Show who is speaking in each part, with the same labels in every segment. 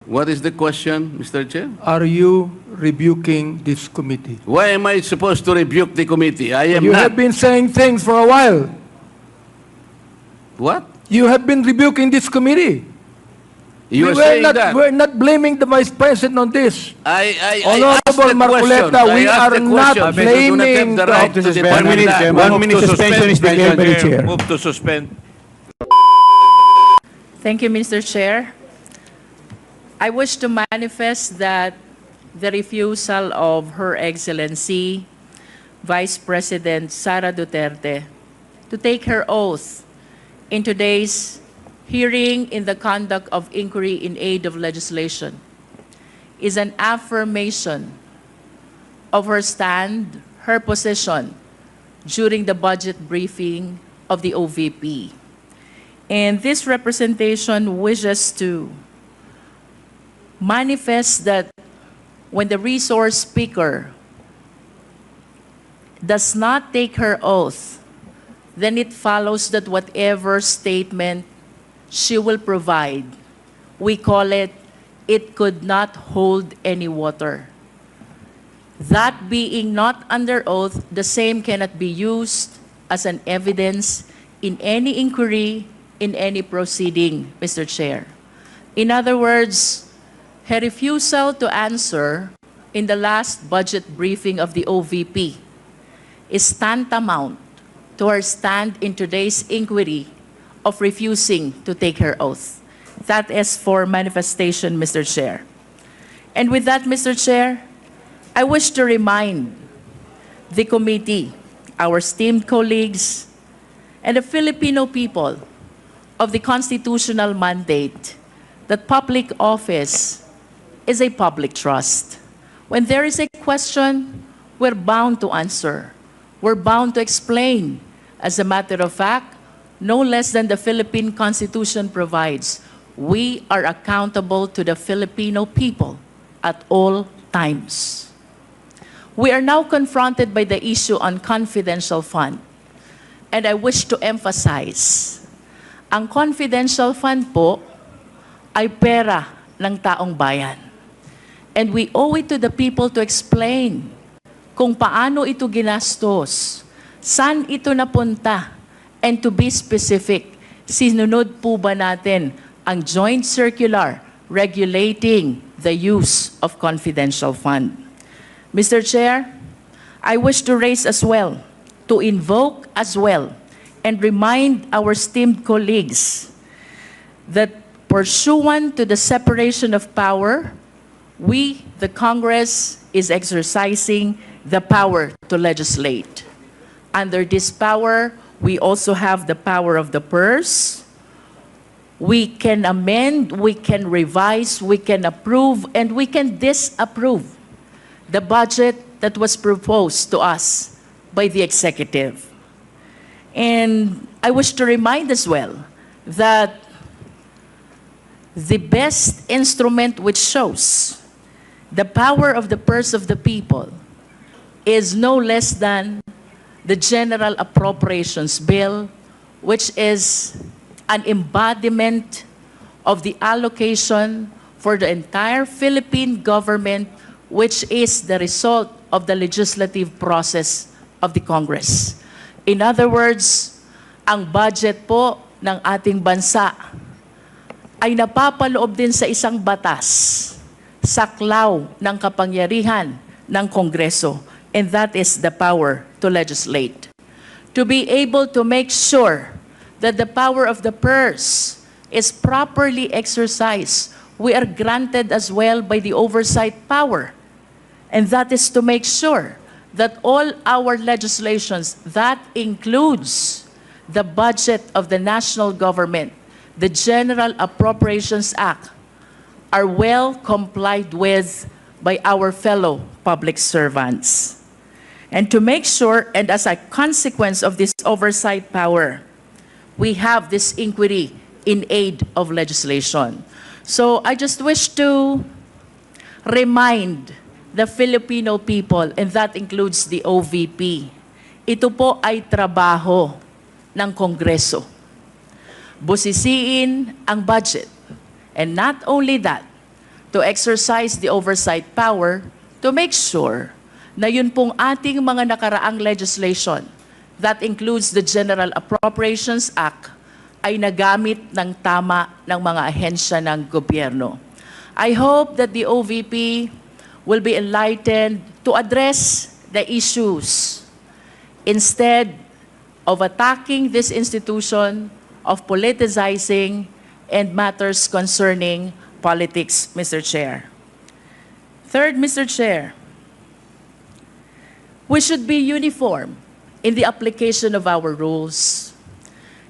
Speaker 1: What is the question, Mr. Chair?
Speaker 2: Are you rebuking this committee?
Speaker 1: Why am I supposed to rebuke the committee? I am
Speaker 2: You
Speaker 1: not.
Speaker 2: have been saying things for a while.
Speaker 1: What?
Speaker 2: You have been rebuking this committee.
Speaker 1: You are saying that?
Speaker 2: We're not blaming the Vice President on this.
Speaker 1: I
Speaker 2: Honorable
Speaker 1: asked the
Speaker 2: Marcoleta,
Speaker 1: question.
Speaker 2: we
Speaker 1: I asked
Speaker 2: are
Speaker 1: the
Speaker 2: not
Speaker 1: question.
Speaker 2: blaming
Speaker 1: You do not have the right to
Speaker 2: the-
Speaker 1: depend on that.
Speaker 3: 1 minute suspension is declared by the chair.
Speaker 1: Move to suspend.
Speaker 4: Thank you, Mr. Chair. I wish to manifest that the refusal of Her Excellency Vice President Sara Duterte to take her oath in today's hearing in the conduct of inquiry in aid of legislation is an affirmation of her stand, her position during the budget briefing of the OVP. And this representation wishes to manifest that when the resource speaker does not take her oath, then it follows that whatever statement she will provide, we call it, it could not hold any water. That being not under oath, the same cannot be used as an evidence in any inquiry, in any proceeding, Mr. Chair. In other words, her refusal to answer in the last budget briefing of the OVP is tantamount to her stand in today's inquiry of refusing to take her oath. That is for manifestation, Mr. Chair. And with that, Mr. Chair, I wish to remind the committee, our esteemed colleagues, and the Filipino people of the constitutional mandate that public office is a public trust. When there is a question, we're bound to answer. We're bound to explain. As a matter of fact, no less than the Philippine Constitution provides, we are accountable to the Filipino people at all times. We are now confronted by the issue on confidential fund. And I wish to emphasize, ang confidential fund po ay pera ng taong bayan. And we owe it to the people to explain kung paano ito ginastos, saan ito napunta, and to be specific, sinunod po ba natin ang joint circular regulating the use of confidential fund. Mr. Chair, I wish to raise as well, to invoke as well, and remind our esteemed colleagues that pursuant to the separation of power, we, the Congress, is exercising the power to legislate. Under this power, we also have the power of the purse. We can amend, we can revise, we can approve, and we can disapprove the budget that was proposed to us by the executive. And I wish to remind as well that the best instrument which shows the power of the purse of the people is no less than the General Appropriations Bill, which is an embodiment of the allocation for the entire Philippine government, which is the result of the legislative process of the Congress. In other words, ang budget po ng ating bansa ay napapaloob din sa isang batas, saklaw ng kapangyarihan ng Kongreso, and that is the power to legislate. To be able to make sure that the power of the purse is properly exercised, we are granted as well by the oversight power, and that is to make sure that all our legislations, that includes the budget of the national government, the General Appropriations Act, are well complied with by our fellow public servants. And to make sure, and as a consequence of this oversight power, we have this inquiry in aid of legislation. So I just wish to remind the Filipino people, and that includes the OVP, ito po ay trabaho ng Kongreso. Busisiin ang budget. And not only that, to exercise the oversight power to make sure na yun pong ating mga nakaraang legislation that includes the General Appropriations Act ay nagamit ng tama ng mga ahensya ng gobyerno. I hope that the OVP will be enlightened to address the issues instead of attacking this institution, of politicizing and matters concerning politics, Mr. Chair. Third, Mr. Chair, we should be uniform in the application of our rules.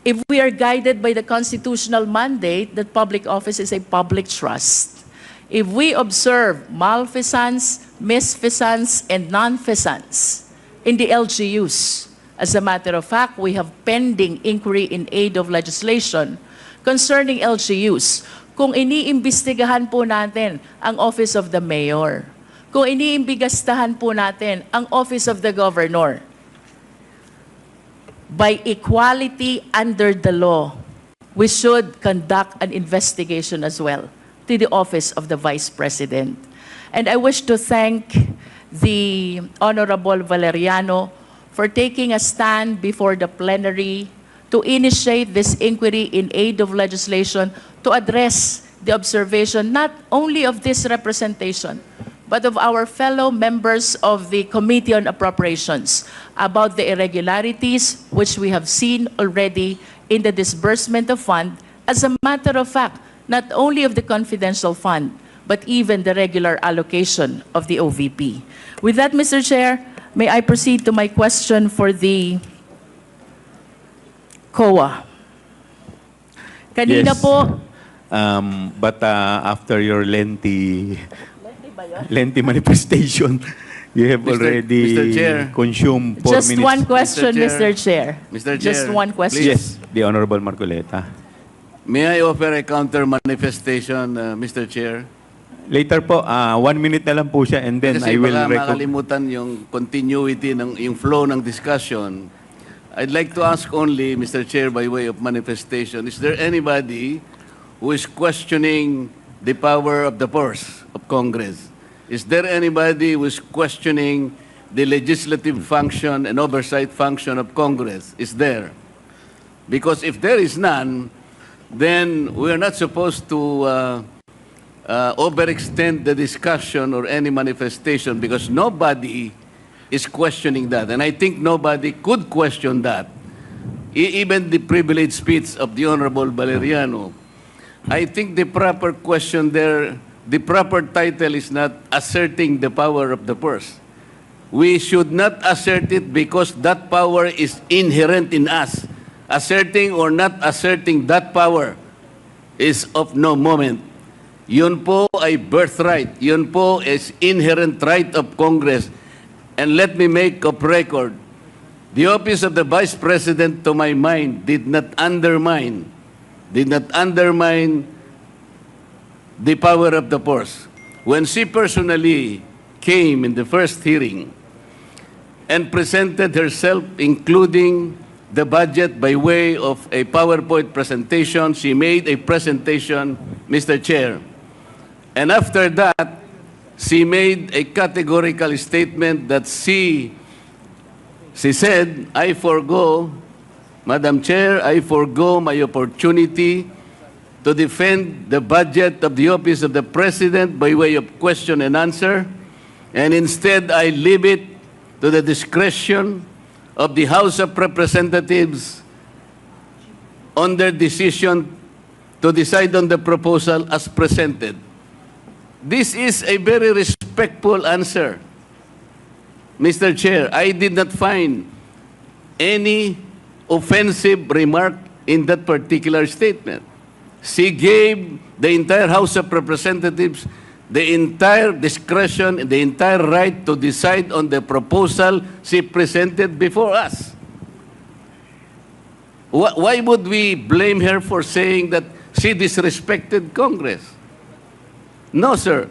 Speaker 4: If we are guided by the constitutional mandate that public office is a public trust, if we observe malfeasance, misfeasance, and nonfeasance in the LGUs, as a matter of fact, we have pending inquiry in aid of legislation concerning LGUs. Kung iniimbestigahan po natin ang Office of the Mayor, kung iniimbestigahan po natin ang Office of the Governor, by equality under the law, we should conduct an investigation as well to the Office of the Vice President. And I wish to thank the Honorable Valeriano for taking a stand before the plenary to initiate this inquiry in aid of legislation to address the observation not only of this representation, but of our fellow members of the Committee on Appropriations about the irregularities which we have seen already in the disbursement of fund, as a matter of fact, not only of the confidential fund, but even the regular allocation of the OVP. With that, Mr. Chair, may I proceed to my question for the COA? Kanina
Speaker 3: Yes.
Speaker 4: po,
Speaker 3: But after your lengthy manifestation, you have already
Speaker 1: Mr. Chair.
Speaker 3: consumed 4
Speaker 4: just
Speaker 3: minutes.
Speaker 4: one question,
Speaker 1: Mr.
Speaker 4: Mr. Chair.
Speaker 1: Mr.
Speaker 4: Just
Speaker 1: Chair,
Speaker 4: one question.
Speaker 3: Yes, the Honorable Marcoleta.
Speaker 1: May I offer a counter manifestation, Mr. Chair?
Speaker 3: Later po, 1 minute na lang po siya and then
Speaker 1: Kasi
Speaker 3: I will
Speaker 1: baka
Speaker 3: record.
Speaker 1: makalimutan yung continuity, yung flow ng discussion. I'd like to ask only, Mr. Chair, by way of manifestation, is there anybody who is questioning the power of the purse of Congress? Is there anybody who is questioning the legislative function and oversight function of Congress? Is there? Because if there is none, then we are not supposed to overextend the discussion or any manifestation because nobody is questioning that. And I think nobody could question that. Even the privileged speech of the Honorable Valeriano. I think the proper question there, the proper title is not asserting the power of the purse. We should not assert it because that power is inherent in us. Asserting or not asserting that power is of no moment. Yun po ay birthright. Yun po is inherent right of Congress. And let me make of record, the office of the Vice President, to my mind, did not undermine the power of the purse. When she personally came in the first hearing and presented herself, including the budget by way of a PowerPoint presentation, she made a presentation, Mr. Chair. And after that, she made a categorical statement that she said, I forgo, Madam Chair, I forgo my opportunity to defend the budget of the Office of the President by way of question and answer, and instead I leave it to the discretion of the House of Representatives on their decision to decide on the proposal as presented. This is a very respectful answer, Mr. Chair. I did not find any offensive remark in that particular statement. She gave the entire House of Representatives the entire discretion and the entire right to decide on the proposal she presented before us. Why would we blame her for saying that she disrespected Congress? No, sir.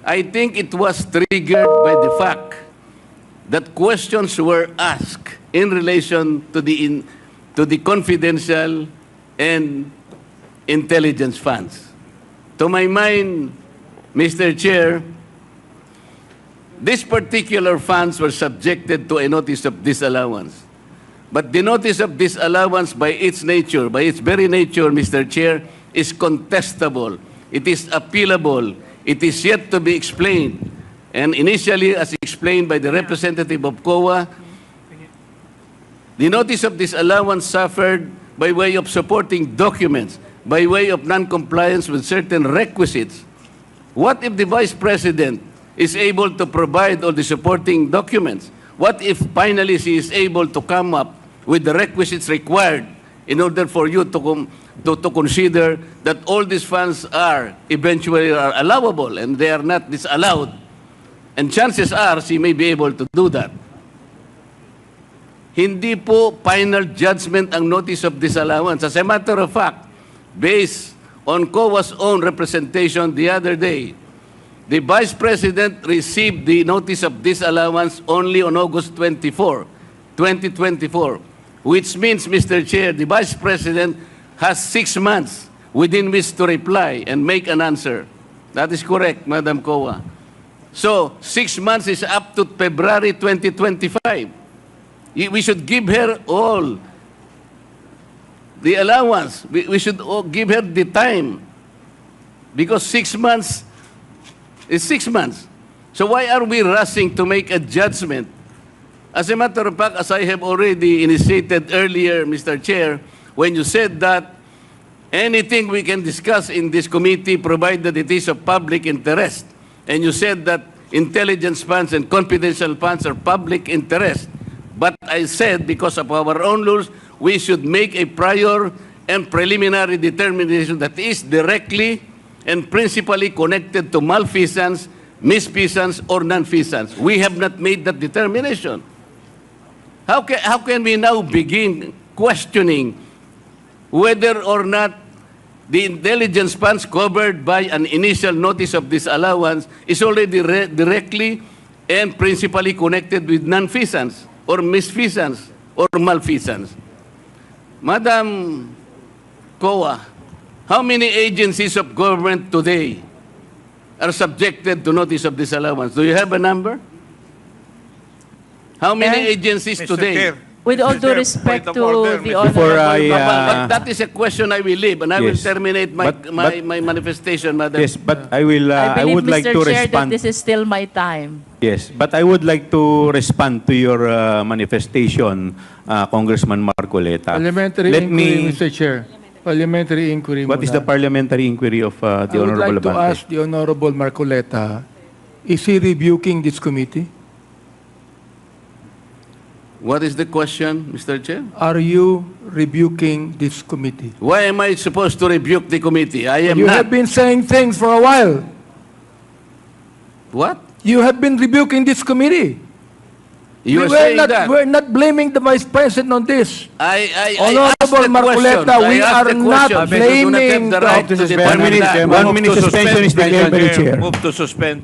Speaker 1: I think it was triggered by the fact that questions were asked in relation to the confidential and intelligence funds. To my mind, Mr. Chair, these particular funds were subjected to a notice of disallowance. But the notice of disallowance by its nature, by its very nature, Mr. Chair, is contestable. It is appealable. It is yet to be explained. And initially, as explained by the representative of COA, the notice of disallowance suffered by way of supporting documents, by way of non-compliance with certain requisites. What if the Vice President is able to provide all the supporting documents? What if finally she is able to come up with the requisites required in order for you to consider that all these funds are eventually allowable and they are not disallowed? And chances are she may be able to do that. Hindi po final judgment ang notice of disallowance. As a matter of fact, based on COA's own representation the other day, the Vice President received the notice of disallowance only on August 24, 2024, which means, Mr. Chair, the Vice President has 6 months within which to reply and make an answer. That is correct, Madam COA. So, 6 months is up to February 2025. We should give her all the allowance. We should give her the time. Because 6 months is 6 months. So why are we rushing to make a judgment? As a matter of fact, as I have already initiated earlier, Mr. Chair, when you said that anything we can discuss in this committee provided it is of public interest, and you said that intelligence funds and confidential funds are public interest, but I said because of our own rules, we should make a prior and preliminary determination that is directly and principally connected to malfeasance, misfeasance, or nonfeasance. We have not made that determination. How can we now begin questioning whether or not the intelligence funds covered by an initial notice of disallowance is already directly and principally connected with nonfeasance or misfeasance or malfeasance? Madam COA, how many agencies of government today are subjected to notice of disallowance? Do you have a number? How many agencies today?
Speaker 4: With all due respect to the
Speaker 3: Before I,
Speaker 4: Honorable,
Speaker 1: But that is a question I will leave, and I will
Speaker 3: Yes.
Speaker 1: terminate my,
Speaker 3: But-
Speaker 1: my manifestation, Madam.
Speaker 3: Yes, but I will.
Speaker 4: I
Speaker 3: I
Speaker 4: believe,
Speaker 3: would like
Speaker 4: Mr.
Speaker 3: to
Speaker 4: Chair, that
Speaker 3: respond.
Speaker 4: this is still my time.
Speaker 3: Yes, but I would like to respond to your manifestation, Congressman Marcoleta.
Speaker 2: Parliamentary
Speaker 3: Let
Speaker 2: inquiry,
Speaker 3: me.
Speaker 2: Mr. Chair. Parliamentary inquiry
Speaker 3: What is
Speaker 2: muna.
Speaker 3: the parliamentary inquiry of the
Speaker 2: I would
Speaker 3: Honorable
Speaker 2: like to
Speaker 3: Abante?
Speaker 2: ask the Honorable Marcoleta, is he rebuking this committee?
Speaker 1: What is the question, Mr. Chair?
Speaker 2: Are you rebuking this committee?
Speaker 1: Why am I supposed to rebuke the committee? I am
Speaker 2: You
Speaker 1: not.
Speaker 2: have been saying things for a while.
Speaker 1: What?
Speaker 2: You have been rebuking this committee.
Speaker 1: You are saying that.
Speaker 2: We're not blaming the Vice President on this.
Speaker 1: I
Speaker 2: Honorable
Speaker 1: asked the
Speaker 2: Marcoleta,
Speaker 1: question.
Speaker 2: we
Speaker 1: I asked
Speaker 2: are
Speaker 1: the
Speaker 2: not
Speaker 1: question.
Speaker 2: blaming
Speaker 1: You do not have the right to
Speaker 2: the-
Speaker 1: depend on that.
Speaker 3: 1 minute suspension is declared by the chair.
Speaker 5: Move to suspend.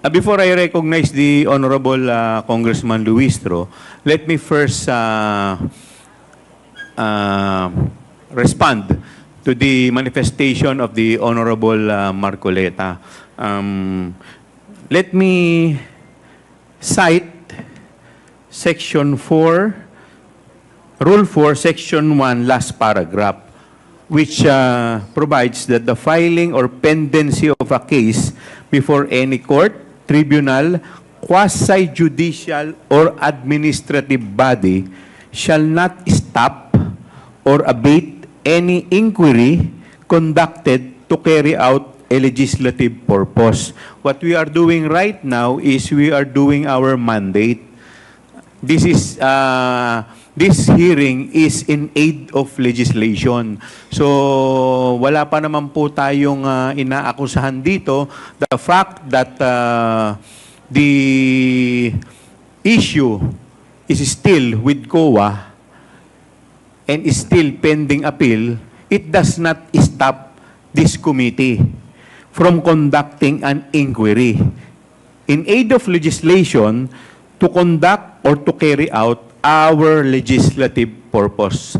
Speaker 3: Before I recognize the Honorable Congressman Luistro, let me first respond to the manifestation of the Honorable Marcoleta. Let me cite Section 4, Rule 4, Section 1, last paragraph, which provides that the filing or pendency of a case before any court, tribunal, quasi-judicial, or administrative body shall not stop or abate any inquiry conducted to carry out a legislative purpose. What we are doing right now is we are doing our mandate. This hearing is in aid of legislation. So, wala pa naman po tayong inaakusahan dito. The fact that the issue is still with COA and is still pending appeal, it does not stop this committee from conducting an inquiry in aid of legislation to conduct or to carry out our legislative purpose.